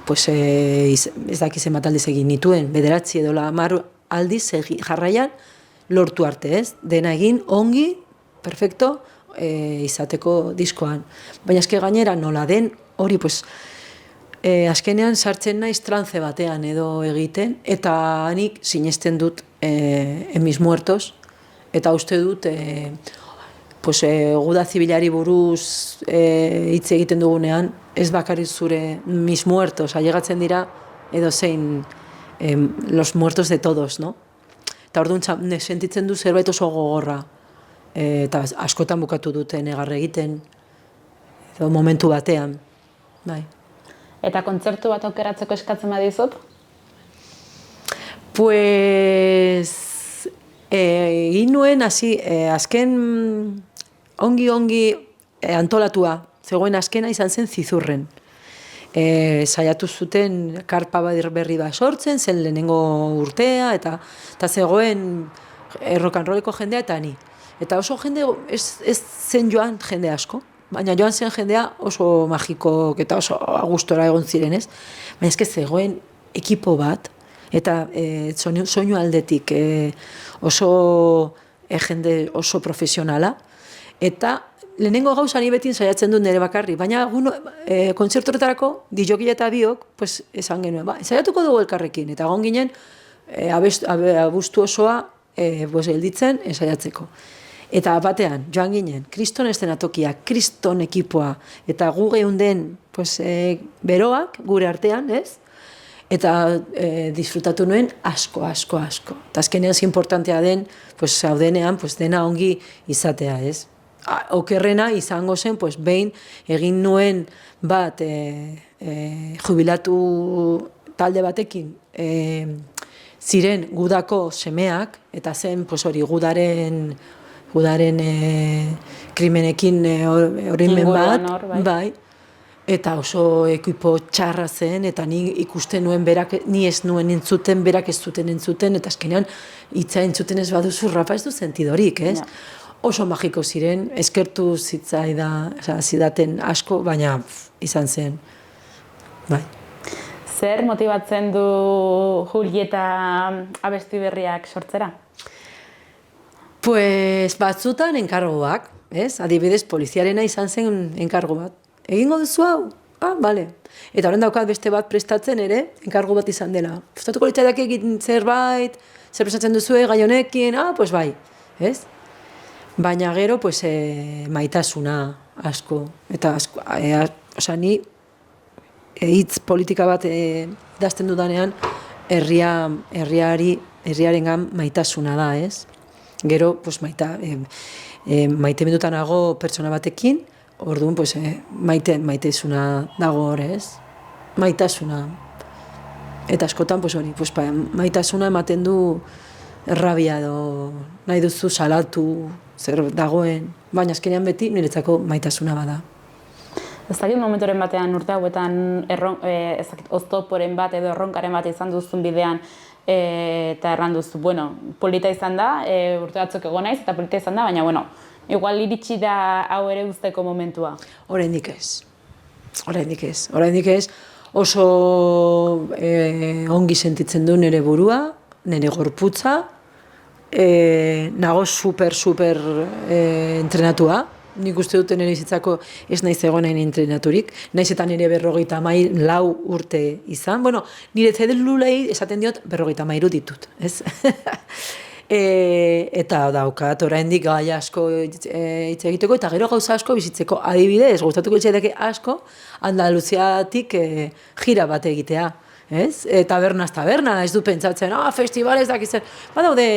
ez dakizen bat aldiz egin nituen, 9 edo 10 aldiz jarraian lortu arte, ez? Dena egin ongi, perfecto, izateko diskoan. Baina eske gainera nola den hori, azkenean sartzen naiz trance batean edo egiten, eta nik sinesten dut en mis muertos, eta uste dut guda zibilari buruz hitz egiten dugunean, ez bakarrik zure mis muertos, ailegatzen dira edo zein los muertos de todos, no? Eta orduan sentitzen du zerbait oso gogorra, eta askotan bukatu dute negar egiten, edo momentu batean, bai. Eta kontzertu bat aukeratzeko eskatzen badizut? Pues egin nuen azken ongi antolatua, zegoen azkena izan zen Zizurren. Saiatu zuten karpa berri bat sortzen, zen lehenengo urtea, eta zegoen rock and rolleko jendea eta ni. Eta oso jende, ez zen joan jende asko, baina joan zen jendea oso magiko eta oso agustora egon ziren, ez? Baina eske zegoen ekipo bat, eta soinu aldetik oso jende oso profesionala, eta lehenengo gauza ni beti saiatzen dut nire bakarri, baina kontzertoretarako dijoki eta biok, pues esan genuen, saiatuko dugu elkarrekin, eta egon ginen abuztu osoa gelditzen saiatzeko. Eta batean, joan ginen, kriston eszenatokia, kriston ekipoa, eta gu geunden beroak gure artean, ez? Eta disfrutatu nuen asko. Eta azkenean importantea den, zaudenean, dena ongi izatea, ez? Okerrena izango zen, behin egin nuen bat jubilatu talde batekin ziren gudako semeak, eta zen gudaren krimenekin horimen bat, bai, eta oso ekipo txarra zen, eta ni ikusten nuen ni ez nuen entzuten, berak ez zuten entzuten, eta azkenean hitza entzuten ez baduzu rapa ez du sentidorik, ez? Oso magiko ziren, eskertu zidaten asko, baina izan zen, bai. Zer motibatzen du Julieta abesti berriak sortzera? Pues batzutan enkargoak, ez? Adibidez, poliziarena izan zen enkargo bat. Egingo duzu hau? Bale. Eta horren daukat beste bat prestatzen ere, enkargo bat izan dela. Gustatuko litzaidak egin zerbait, zer prestatzen duzue, gai honekin, pues bai, ez? Baina gero, maitasuna asko. Eta ni hitz politika bat idazten dudanean, herriarengan maitasuna da, ez? Gero, maite mindutanago pertsona batekin, orduan, maitesuna dago hor, ez? Maitasuna. Eta askotan, maitasuna ematen du errabia edo nahi duzu salatu zer dagoen, baina azkenean beti niretzako maitasuna bada. Ez dakit momentoren batean urte hauetan oztoporen bat edo erronkaren bat izan duzun bidean eta erran duzu, polita izan da, urte batzuk egon naiz eta polita izan da, baina, igual iritsi da hau ere uzteko momentua. Oraindik ez. Oso ongi sentitzen du nire burua, nire gorputza, nago super entrenatua. Nik uste dut nire bizitzako ez naiz egonain entrenaturik, naiz eta nire 54 urte izan. Nire zelulei esaten diot 53 ditut, ez? Eta daukat, oraindik gai asko hitz egiteko, eta gero gauza asko bizitzeko. Adibidez, gustatuko litzaidake asko, Andaluziatik jira bat egitea, ez? Tabernaz taberna, ez du pentsatzen, festival ez dakitzen. Badaude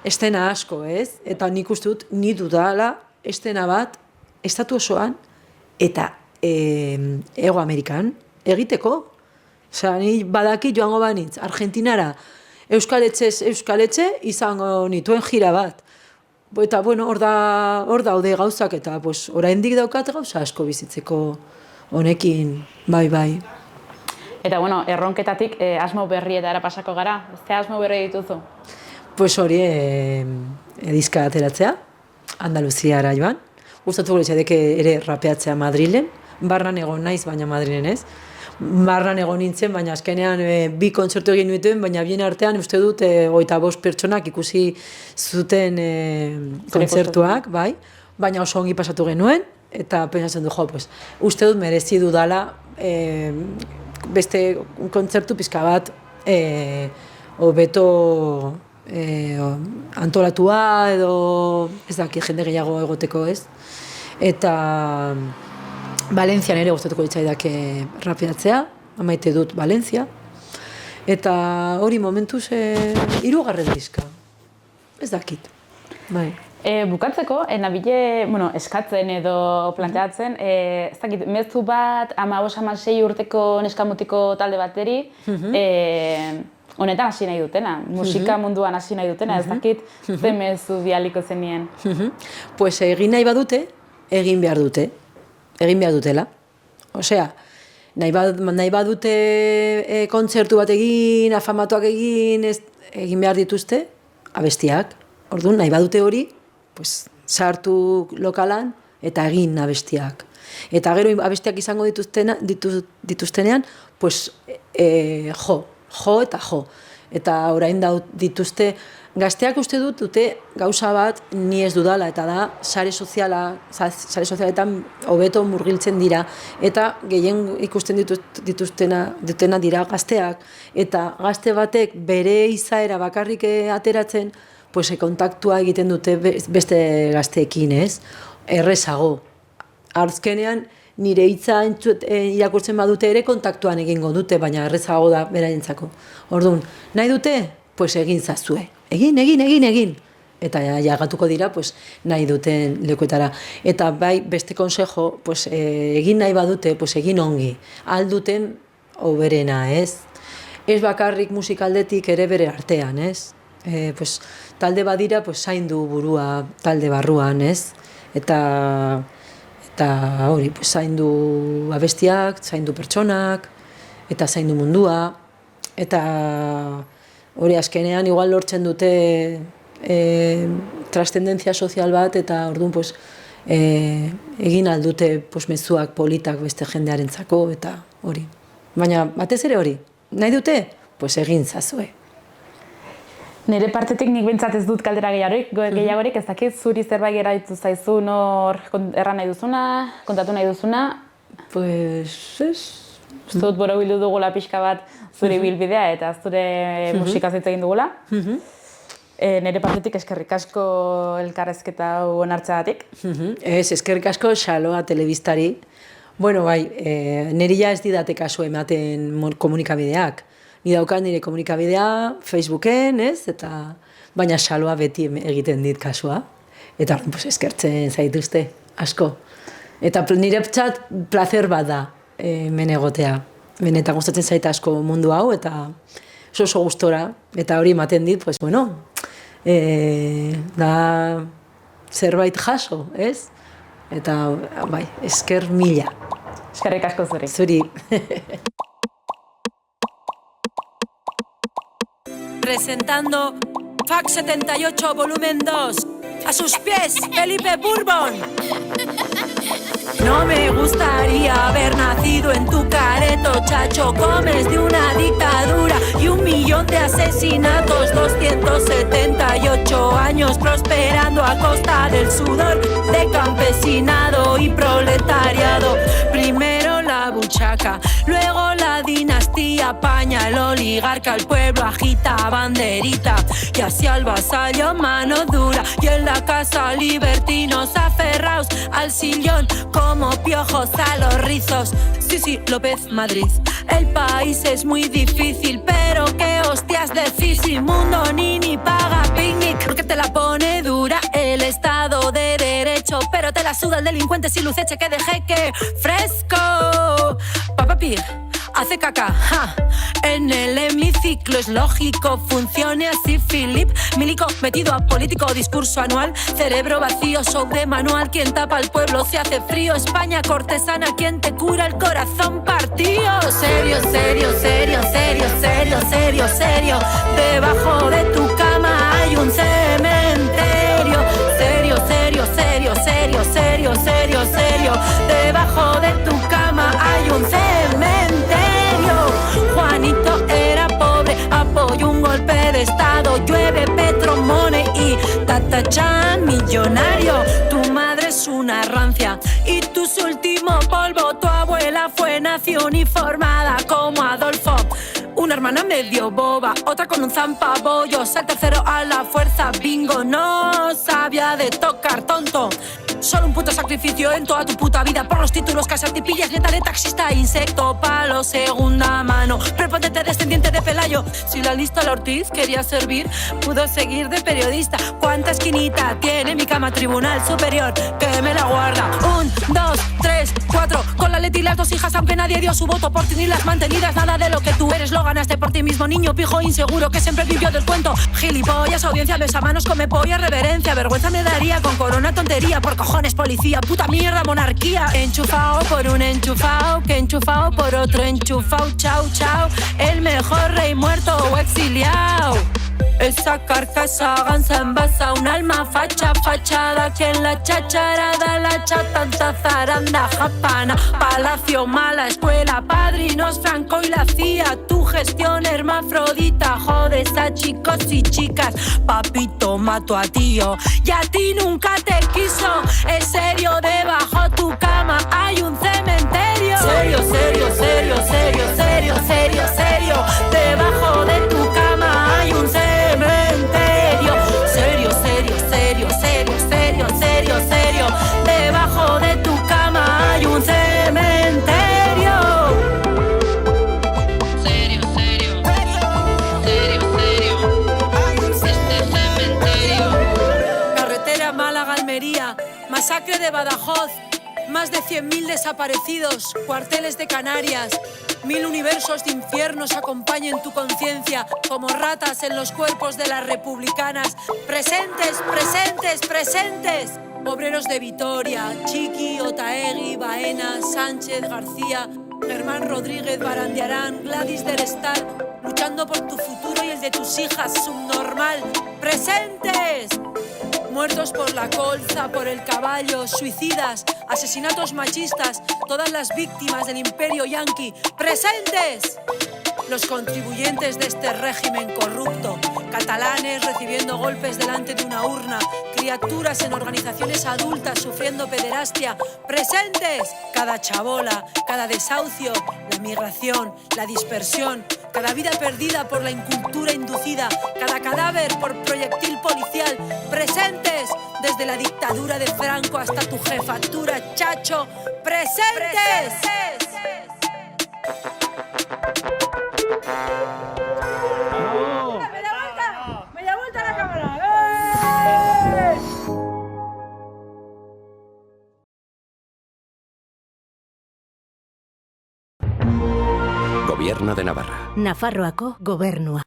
estena asko, ez? Eta nik uste dut, ni dudala estena bat, estatu osoan, eta Hego Amerikan egiteko. Ni badaki joango banitz, Argentinara, Euskal Etxe izango nituen jira bat. Eta, hor daude gauzak, eta oraindik daukat gauza asko bizitzeko honekin, bai. Eta, erronketatik asmo berrietara pasako gara. Ze asmo berri dituzu? Hori, diska ateratzea, Andaluziara joan. Gustatuko litzaidake ere rapeatzea Madrilen. Barnan egon naiz, baina Madrilen ez. Barnan egon nintzen, baina azkenean 2 kontzertu egin nituen, baina bien artean uste dut 25 pertsonak ikusi zuten kontzertuak, bai. Baina oso ongi pasatu genuen, eta pentsatzen du, uste dut merezi dudala beste kontzertu pizka bat hobeto antolatua edo ez daki jende gehiago egoteko ez. Eta Valentzian ere gustatuko ditzaidake rapeatzea, amaite dut Valentzia. Eta hori momentuz 3. diska. Ez dakit. Bai. Bukatzeko, nabile, eskatzen edo planteatzen, ez dakit, mezu bat 15-16 urteko neskamutiko talde bateri, honetan hasi nahi dutena, musika munduan hasi nahi dutena, ez dakit, ze mezu bialiko zenien. Pues egin nahi badute, egin behar dute, egin behar dutela. Osea, nahi badute kontzertu bat egin, afamatuak egin behar dituzte, abestiak. Orduan, nahi badute hori, pues, sartu lokalan eta egin abestiak. Eta gero abestiak izango dituztenean, pues, jo eta jo. Eta orain dituzte, gazteak uste dute gauza bat ni ez dudala, eta da sare sozialetan hobeto murgiltzen dira, eta gehien ikusten dituztena dira gazteak, eta gazte batek bere izaera bakarrik ateratzen, pues, kontaktua egiten dute beste gazteekin, ez? Errezago. Azkenean, nire hitza irakurtzen badute ere kontaktuan egingo dute, baina errezago da beraientzako. Orduan, nahi dute? Pues egin zazue. Egin. Eta jagatuko dira, pues, nahi duten lekuetara. Eta bai, beste konsejo, pues, egin nahi badute, pues, egin ongi. Alduten hoberena, ez? Ez bakarrik musikaldetik ere bere artean, ez? Pues, talde badira, pues, zaindu burua talde barruan, ez? Eta hori, pues, zaindu abestiak, zaindu pertsonak, eta zaindu mundua, eta hori azkenean igual lortzen dute trascendentzia sozial bat, eta orduan, pues, egin aldute, pues, mezuak politak beste jendearentzako, eta hori. Baina, batez ere hori, nahi dute? Pues, egin zazue. Nire partetik nik bintzat ez dut kaldera gehiagorik, ez dakit zuri zerbait geraitu zaizu nor erran nahi duzuna, kontatu nahi duzuna? Pues, ez. Uste dut borobildu dugula pixka bat zure bilbidea eta zure musika hitz egin dugula. Nire partetik eskerrik asko elkarrezketa hau onartzeagatik. Ez, eskerrik asko Xaloa telebistari. Bueno, bai, niri ja ez didate kasu ematen komunikabideak. Ni daukat nire komunikabidea Facebooken, ez? Baina Xaloa beti egiten dit kasua. Eta pues, eskertzen zaituzte, asko. Eta nire txat placer bat da hemen egotea. Benetan gustatzen zait asko mundu hau, eta oso gustora. Eta hori ematen dit, pues, bueno, da zerbait jaso, ez? Eta, bai, esker mila. Eskerrik asko zuri. Zuri. Presentando FAC 78 volumen 2. A sus pies, Felipe Bourbon. No me gustaría haber nacido en tu careto, chacho. Comes de una dictadura y 1 millón de asesinatos. 278 años prosperando a costa del sudor de campesinado y proletariado. Primero la buchaca, luego la dinastía paña, el oligarca, el pueblo agita banderita, y así al vasallo mano dura, y en la casa libertinos aferraos al sillón como piojos a los rizos. Sí, López Madrid. El país es muy difícil, pero qué hostias decís, Mundo ni paga picnic, porque te la pone dura el Estado de Derecho, pero te la suda el delincuente sin luceche que de jeque fresco. Papa Pig hace caca, ja. En el hemiciclo es lógico, funcione así Philip Milico, metido a político, discurso anual, cerebro vacío, show de manual, quien tapa al pueblo se hace frío, España cortesana, quien te cura el corazón partido. Serio, serio, serio, serio, serio, serio, serio, debajo de tu cama hay un cementerio. Serio, serio, serio, serio, serio, serio, serio, debajo de tu cama hay un cementerio. Juanito era pobre, apoyó un golpe de estado, llueve Petromone y Tatachan millonario. Tu madre es una rancia y tu último polvo, tu abuela fue nazi uniformada como Adolfo. Una hermana medio boba, otra con un zampabollos, el tercero a la fuerza, bingo, no sabía de tocar, tonto. Solo un puto sacrificio en toda tu puta vida por los títulos, casas, tipillas, neta de taxista, insecto, palo, segunda mano, prepotente descendiente de Pelayo. Si la lista la Ortiz quería servir, pudo seguir de periodista. ¿Cuánta esquinita tiene mi cama? Tribunal Superior, que me la guarda. 1, 2, 3, 4, con la Leti y las 2 hijas, aunque nadie dio su voto por ti ni las mantenidas. Nada de lo que tú eres lo ganaste por ti mismo, niño pijo inseguro que siempre vivió del cuento. Gilipollas, audiencia, besamanos, come polla, reverencia, vergüenza me daría con corona tontería, por cojones policía, puta mierda monarquía. Enchufao por un enchufao, que enchufao por otro enchufao, chao, chao, el mejor rey muerto o exiliao. Esa carcasa gansa envasa un alma facha, fachada, que en la chacharada la tanta zaranda japana, palacio, mala escuela, padrinos, Franco y la CIA, tu gestión hermafrodita, jodes a chicos y chicas, papito mato a tío, y a ti nunca te quiso, es serio, debajo tu cama hay un cementerio, serio, serio, serio, serio, serio, serio, serio, debajo de tu cama hay un cementerio, serio, serio, serio, serio, serio, serio, serio, debajo de tu cama hay un cementerio. Serio, serio, serio, serio, este cementerio. Carretera Málaga-Almería, masacre de Badajoz, más de 100.000 desaparecidos, cuarteles de Canarias. 1000 universos de infiernos acompañen tu conciencia como ratas en los cuerpos de las republicanas. Presentes, presentes, presentes. Obreros de Vitoria, Chiqui, Otaegui, Baena, Sánchez, García, Germán Rodríguez, Barandiarán, Gladys del Estar, luchando por tu futuro y el de tus hijas, subnormal. ¡Presentes! Muertos por la colza, por el caballo, suicidas, asesinatos machistas, todas las víctimas del imperio yanqui, ¡presentes! Los contribuyentes de este régimen corrupto, catalanes recibiendo golpes delante de una urna, criaturas en organizaciones adultas sufriendo pederastia, ¡presentes! Cada chabola, cada desahucio, la migración, la dispersión, cada vida perdida por la incultura inducida, cada cadáver por proyectil policial, ¡presentes! Desde la dictadura de Franco hasta tu jefatura, chacho, ¡presentes! ¡Me da vuelta la cámara! Gobierno de Navarra. Nafarroako gobernua.